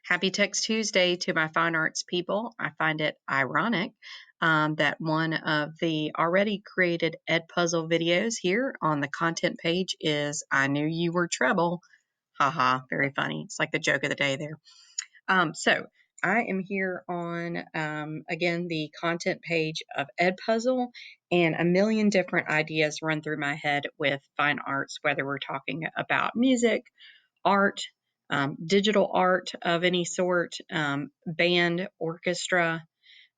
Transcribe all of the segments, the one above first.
Happy Text Tuesday to my fine arts people. I find it ironic that one of the already created EdPuzzle videos here on the content page is I Knew You Were Trouble. Haha, very funny. It's like the joke of the day there. So I am here on, again, the content page of EdPuzzle, and a million different ideas run through my head with fine arts, whether we're talking about music, art, digital art of any sort, band, orchestra,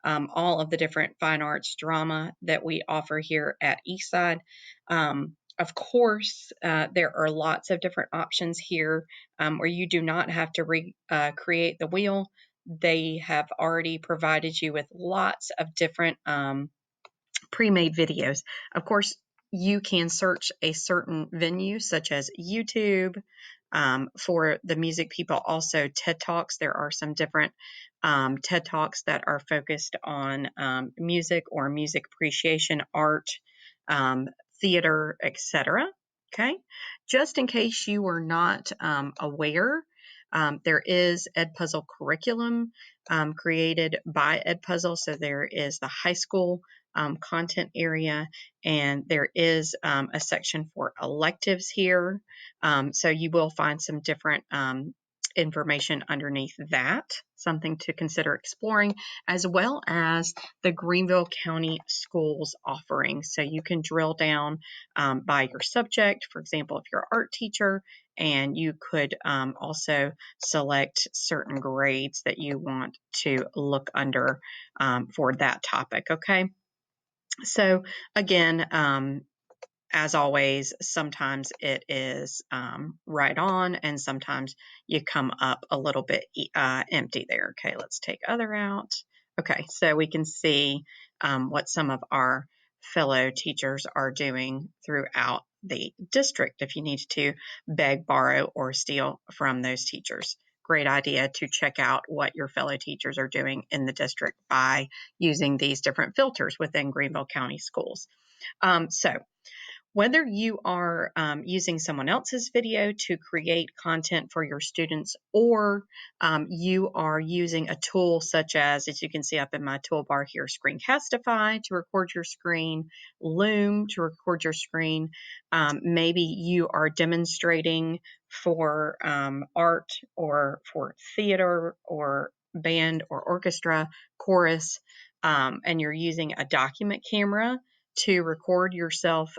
all of the different fine arts drama that we offer here at Eastside. Of course, there are lots of different options here where you do not have to create the wheel. They have already provided you with lots of different pre-made videos. Of course, you can search a certain venue such as YouTube. For the music people, also TED Talks. There are some different TED Talks that are focused on music or music appreciation, art, theater, etc. Okay, just in case you were not aware, there is EdPuzzle curriculum created by EdPuzzle. So there is the high school content area, and there is a section for electives here. So you will find some different information underneath that, something to consider exploring, as well as the Greenville County Schools offering. So you can drill down by your subject. For example, if you're an art teacher, and you could also select certain grades that you want to look under for that topic. Okay. So again, as always, sometimes it is right on, and sometimes you come up a little bit empty there. Okay, let's take other out. Okay, so we can see what some of our fellow teachers are doing throughout the district if you need to beg, borrow, or steal from those teachers. Great idea to check out what your fellow teachers are doing in the district by using these different filters within Greenville County Schools. So whether you are using someone else's video to create content for your students, or you are using a tool such as you can see up in my toolbar here, Screencastify to record your screen, Loom to record your screen. Maybe you are demonstrating for art or for theater or band or orchestra, chorus, and you're using a document camera to record yourself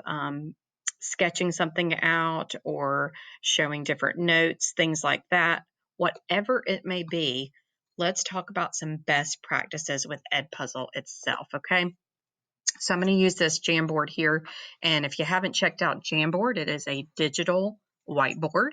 sketching something out or showing different notes, things like that. Whatever it may be, let's talk about some best practices with EdPuzzle itself, okay? So I'm going to use this Jamboard here, and if you haven't checked out Jamboard, it is a digital whiteboard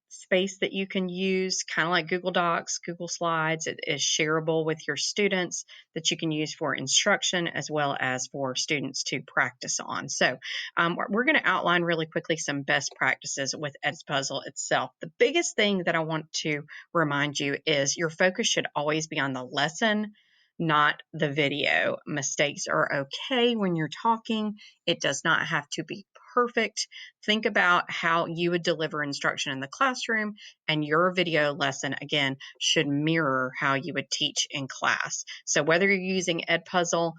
space that you can use, kind of like Google Docs, Google Slides. It is shareable with your students that you can use for instruction as well as for students to practice on. So we're going to outline really quickly some best practices with EdPuzzle itself. The biggest thing that I want to remind you is your focus should always be on the lesson, not the video. Mistakes are okay when you're talking. It does not have to be perfect. Think about how you would deliver instruction in the classroom, and your video lesson, again, should mirror how you would teach in class. So whether you're using EdPuzzle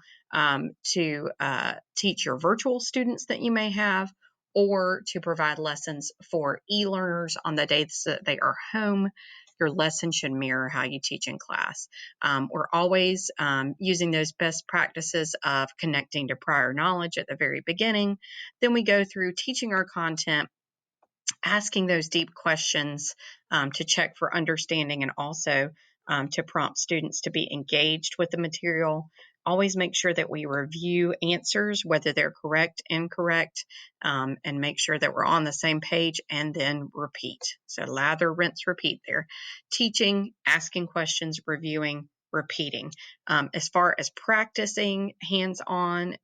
to teach your virtual students that you may have, or to provide lessons for e-learners on the days that they are home, your lesson should mirror how you teach in class. We're always using those best practices of connecting to prior knowledge at the very beginning. Then we go through teaching our content, asking those deep questions to check for understanding, and also to prompt students to be engaged with the material. Always make sure that we review answers, whether they're correct, incorrect, and make sure that we're on the same page, and then repeat. So lather, rinse, repeat there. Teaching, asking questions, reviewing, repeating. As far as practicing hands-on,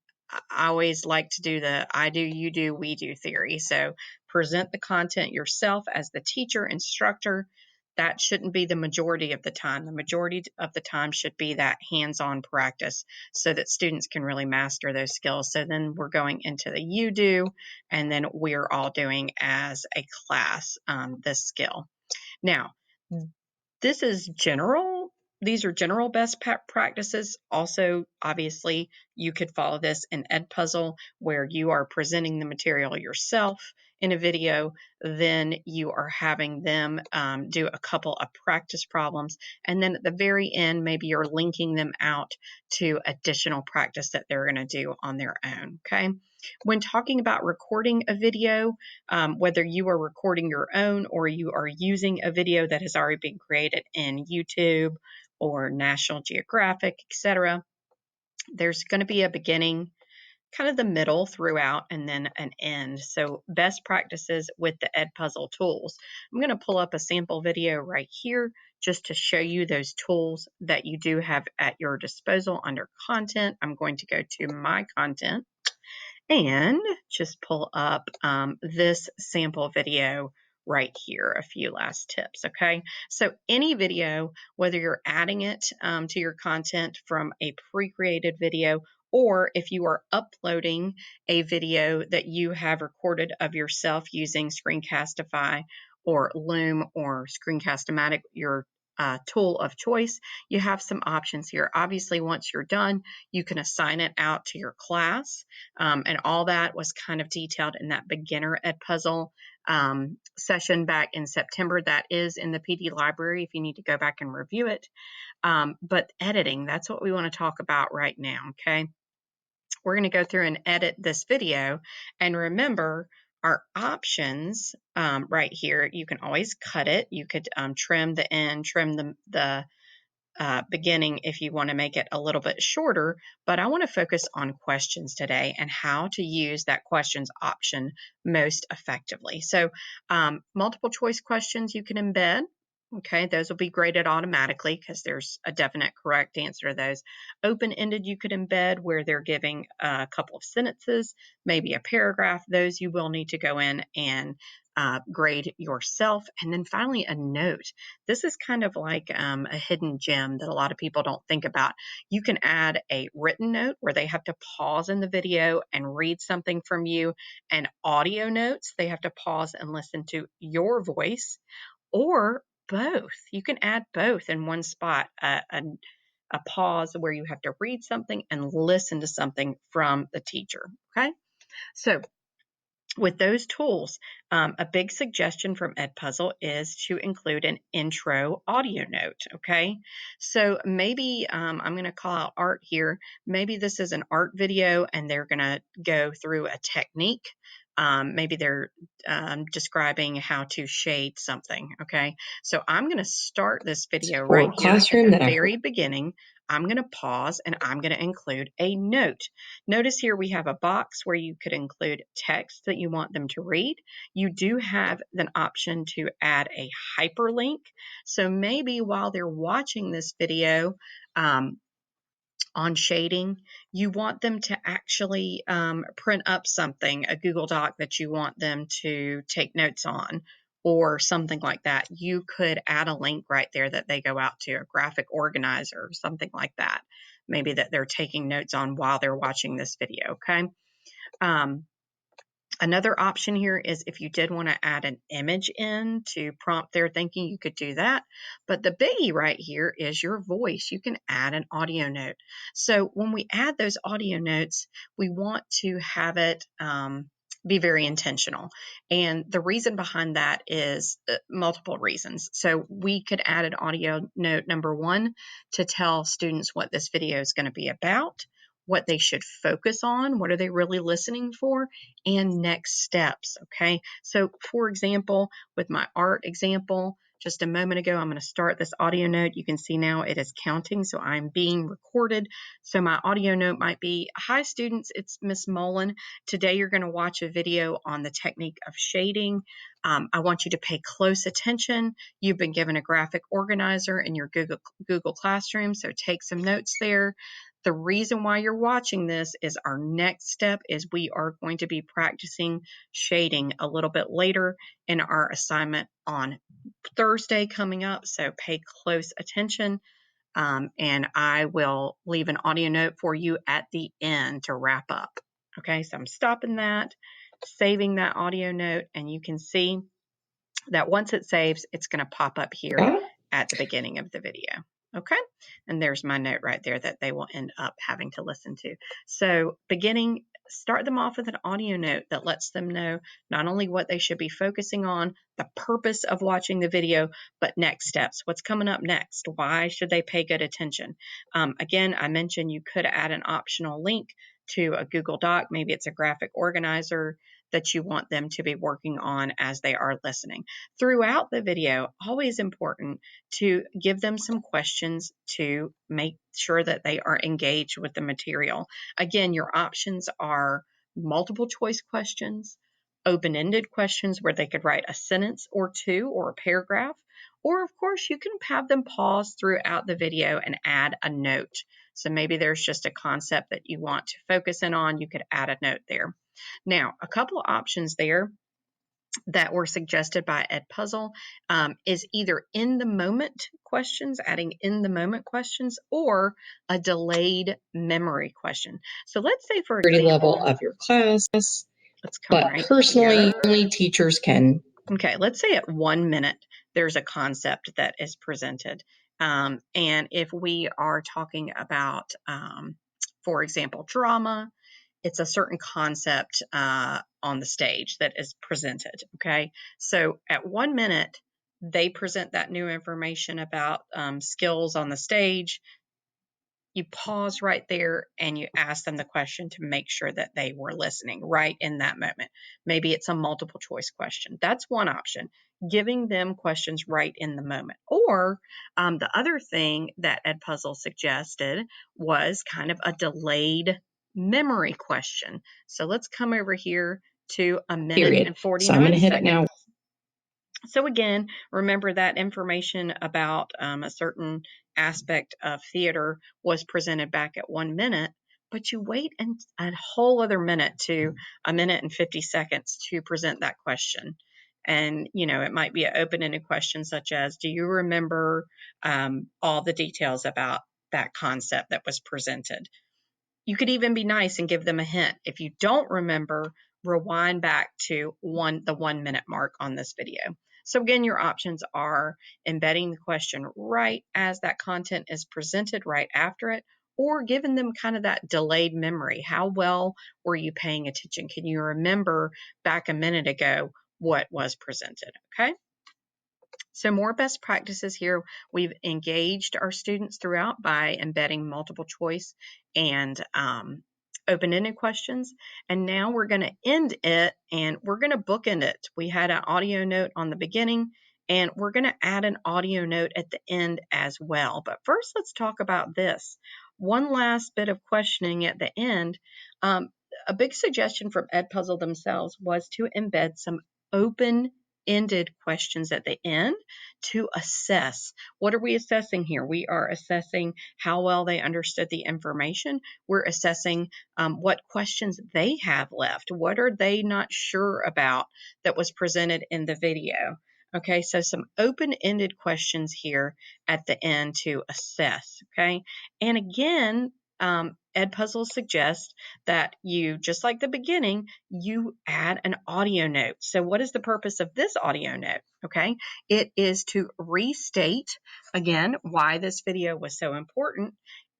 I always like to do the I do, you do, we do theory. So present the content yourself as the teacher, instructor. That shouldn't be the majority of the time. The majority of the time should be that hands-on practice so that students can really master those skills. So then we're going into the you do, and then we're all doing as a class this skill. Now, This is general. These are general best practices. Also, obviously, you could follow this in EdPuzzle where you are presenting the material yourself in a video. Then you are having them do a couple of practice problems. And then at the very end, maybe you're linking them out to additional practice that they're going to do on their own. Okay. When talking about recording a video, whether you are recording your own or you are using a video that has already been created in YouTube or National Geographic, etc., there's going to be a beginning, kind of the middle throughout, and then an end. So best practices with the EdPuzzle tools. I'm going to pull up a sample video right here just to show you those tools that you do have at your disposal under content. I'm going to go to my content and just pull up this sample video right here, a few last tips, okay? So any video, whether you're adding it to your content from a pre-created video, or if you are uploading a video that you have recorded of yourself using Screencastify or Loom or Screencast-O-Matic, your tool of choice, you have some options here. Obviously, once you're done, you can assign it out to your class. And all that was kind of detailed in that beginner EdPuzzle session back in September. That is in the PD library if you need to go back and review it. But editing, that's what we want to talk about right now, okay? We're going to go through and edit this video. And remember, our options right here, you can always cut it. You could trim the end, trim the beginning if you want to make it a little bit shorter, but I want to focus on questions today and how to use that questions option most effectively. So multiple choice questions you can embed. Okay, those will be graded automatically because there's a definite correct answer to those. Open-ended you could embed where they're giving a couple of sentences, maybe a paragraph. Those you will need to go in and grade yourself. And then finally, a note. This is kind of like a hidden gem that a lot of people don't think about. You can add a written note where they have to pause in the video and read something from you, and audio notes, they have to pause and listen to your voice, or both. You can add both in one spot, a pause where you have to read something and listen to something from the teacher, okay? So with those tools, a big suggestion from EdPuzzle is to include an intro audio note, okay? So maybe I'm going to call out art here. Maybe this is an art video and they're going to go through a technique. Maybe they're describing how to shade something, okay? So I'm going to start this video right here at the very beginning. I'm going to pause and I'm going to include a note. Notice here we have a box where you could include text that you want them to read. You do have an option to add a hyperlink. So maybe while they're watching this video on shading, you want them to actually print up something, a Google Doc that you want them to take notes on, or something like that. You could add a link right there that they go out to, a graphic organizer or something like that, maybe that they're taking notes on while they're watching this video, okay? Another option here is if you did want to add an image in to prompt their thinking, you could do that. But the biggie right here is your voice. You can add an audio note. So when we add those audio notes, we want to have it be very intentional. And the reason behind that is multiple reasons. So we could add an audio note, number one, to tell students what this video is going to be about, what they should focus on, what are they really listening for, and next steps, okay? So for example, with my art example, just a moment ago, I'm going to start this audio note. You can see now it is counting, so I'm being recorded. So my audio note might be, hi students, it's Miss Mullen. Today you're going to watch a video on the technique of shading. I want you to pay close attention. You've been given a graphic organizer in your Google Classroom, so take some notes there. The reason why you're watching this is our next step is we are going to be practicing shading a little bit later in our assignment on Thursday coming up, so pay close attention. And I will leave an audio note for you at the end to wrap up. Okay, so I'm stopping that, saving that audio note, and you can see that once it saves, it's going to pop up here at the beginning of the video. Okay, and there's my note right there that they will end up having to listen to. So beginning, start them off with an audio note that lets them know not only what they should be focusing on, the purpose of watching the video, but next steps. What's coming up next? Why should they pay good attention? Again, I mentioned you could add an optional link to a Google Doc. Maybe it's a graphic organizer that you want them to be working on as they are listening. Throughout the video, always important to give them some questions to make sure that they are engaged with the material. Again, your options are multiple choice questions, open-ended questions where they could write a sentence or two or a paragraph, or of course you can have them pause throughout the video and add a note. So maybe there's just a concept that you want to focus in on, you could add a note there. Now, a couple of options there that were suggested by EdPuzzle is either in the moment questions, adding in the moment questions, or a delayed memory question. So let's say, for example, level of your class, let's come but right personally, here. only teachers can. Okay, let's say at 1 minute, there's a concept that is presented. And if we are talking about, for example, drama, it's a certain concept on the stage that is presented, okay? So at 1 minute, they present that new information about skills on the stage. You pause right there and you ask them the question to make sure that they were listening right in that moment. Maybe it's a multiple choice question. That's one option, giving them questions right in the moment. Or the other thing that EdPuzzle suggested was kind of a delayed memory question. So let's come over here to a minute and 49 So I'm going to hit seconds. it now. So again, remember that information about a certain aspect of theater was presented back at 1 minute, but you wait a whole other minute to a minute and 50 seconds to present that question. And, you know, it might be an open-ended question such as, do you remember all the details about that concept that was presented? You could even be nice and give them a hint. If you don't remember, rewind back to the 1 minute mark on this video. So again, your options are embedding the question right as that content is presented right after it, or giving them kind of that delayed memory. How well were you paying attention? Can you remember back a minute ago what was presented? Okay. So more best practices here. We've engaged our students throughout by embedding multiple choice and open-ended questions. And now we're going to end it and we're going to bookend it. We had an audio note on the beginning and we're going to add an audio note at the end as well. But first, let's talk about this. One last bit of questioning at the end. A big suggestion from EdPuzzle themselves was to embed some open-ended questions at the end to assess. What are we assessing here? We are assessing how well they understood the information. We're assessing what questions they have left. What are they not sure about that was presented in the video? Okay, so some open-ended questions here at the end to assess, okay? And again, EdPuzzle suggests that you, just like the beginning, you add an audio note. So what is the purpose of this audio note? Okay, it is to restate, again, why this video was so important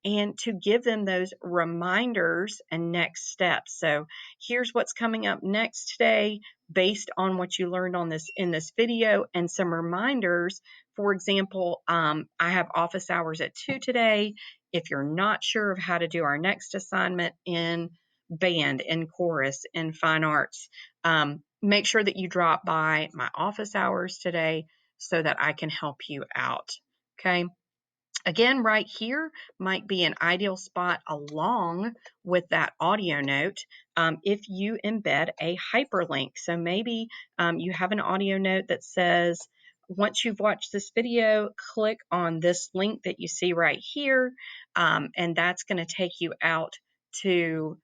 and to give them those reminders and next steps. So here's what's coming up next today based on what you learned on in this video and some reminders. For example, I have office hours at 2 today. If you're not sure of how to do our next assignment in band, in chorus, in fine arts, make sure that you drop by my office hours today so that I can help you out. Okay. Again, right here might be an ideal spot along with that audio note if you embed a hyperlink. So maybe you have an audio note that says, once you've watched this video, click on this link that you see right here, and that's going to take you out to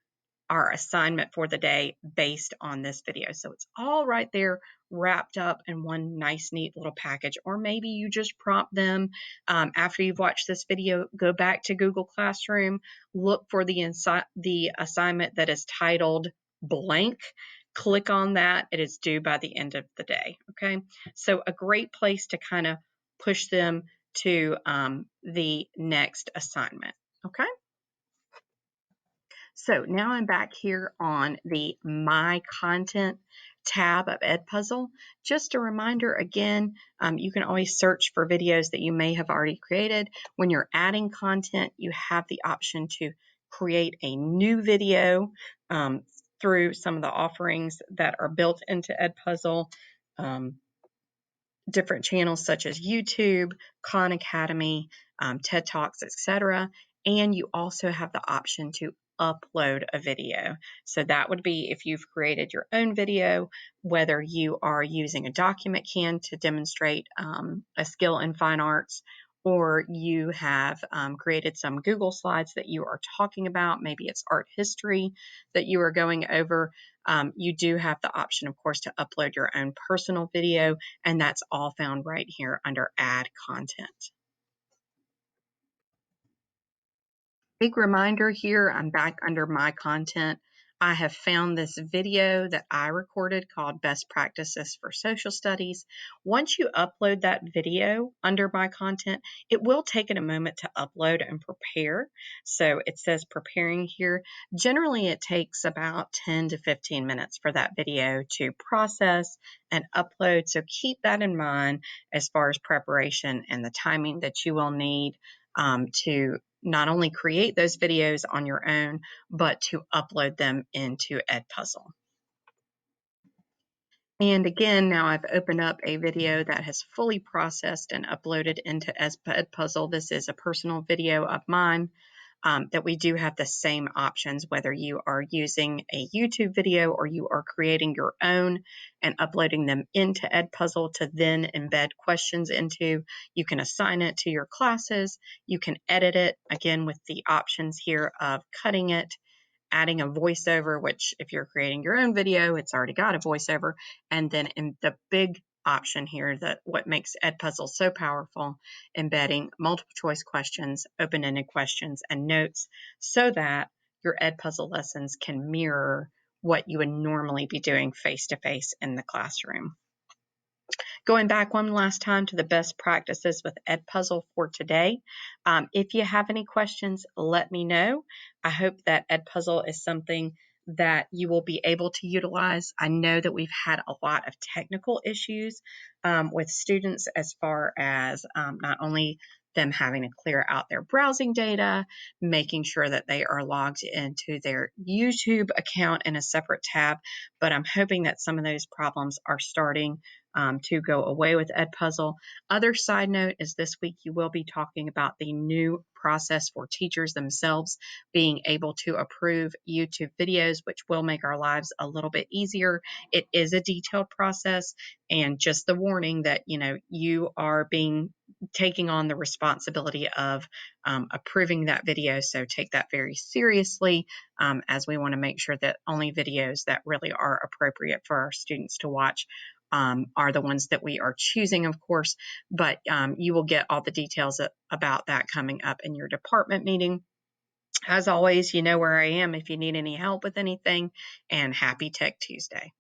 our assignment for the day based on this video. So it's all right there wrapped up in one nice, neat little package. Or maybe you just prompt them after you've watched this video, go back to Google Classroom, look for the assignment that is titled blank, click on that. It is due by the end of the day. Okay, so a great place to kind of push them to the next assignment. Okay. So now I'm back here on the My Content tab of EdPuzzle. Just a reminder again, you can always search for videos that you may have already created. When you're adding content, you have the option to create a new video through some of the offerings that are built into EdPuzzle. Different channels such as YouTube, Khan Academy, TED Talks, etc. And you also have the option to upload a video. So that would be if you've created your own video, whether you are using a document can to demonstrate a skill in fine arts, or you have created some Google slides that you are talking about. Maybe it's art history that you are going over. You do have the option, of course, to upload your own personal video, and that's all found right here under Add Content. Big reminder here, I'm back under My Content. I have found this video that I recorded called Best Practices for Social Studies. Once you upload that video under My Content, it will take it a moment to upload and prepare. So it says preparing here. Generally, it takes about 10 to 15 minutes for that video to process and upload. So keep that in mind as far as preparation and the timing that you will need to not only create those videos on your own, but to upload them into EdPuzzle. And again, now I've opened up a video that has fully processed and uploaded into EdPuzzle. This is a personal video of mine that we do have the same options, whether you are using a YouTube video or you are creating your own and uploading them into EdPuzzle to then embed questions into. You can assign it to your classes. You can edit it, again, with the options here of cutting it, adding a voiceover, which if you're creating your own video, it's already got a voiceover. And then in the big option here, that what makes EdPuzzle so powerful, embedding multiple choice questions, open-ended questions, and notes so that your EdPuzzle lessons can mirror what you would normally be doing face-to-face in the classroom. Going back one last time to the best practices with EdPuzzle for today. If you have any questions, let me know. I hope that EdPuzzle is something that you will be able to utilize. I know that we've had a lot of technical issues with students as far as not only them having to clear out their browsing data, making sure that they are logged into their YouTube account in a separate tab, but I'm hoping that some of those problems are starting to go away with EdPuzzle. Other side note is this week you will be talking about the new process for teachers themselves being able to approve YouTube videos, which will make our lives a little bit easier. It is a detailed process, and just the warning that you are taking on the responsibility of approving that video. So take that very seriously, as we want to make sure that only videos that really are appropriate for our students to watch are the ones that we are choosing, of course, but you will get all the details about that coming up in your department meeting. As always, you know where I am if you need any help with anything, and happy Tech Tuesday.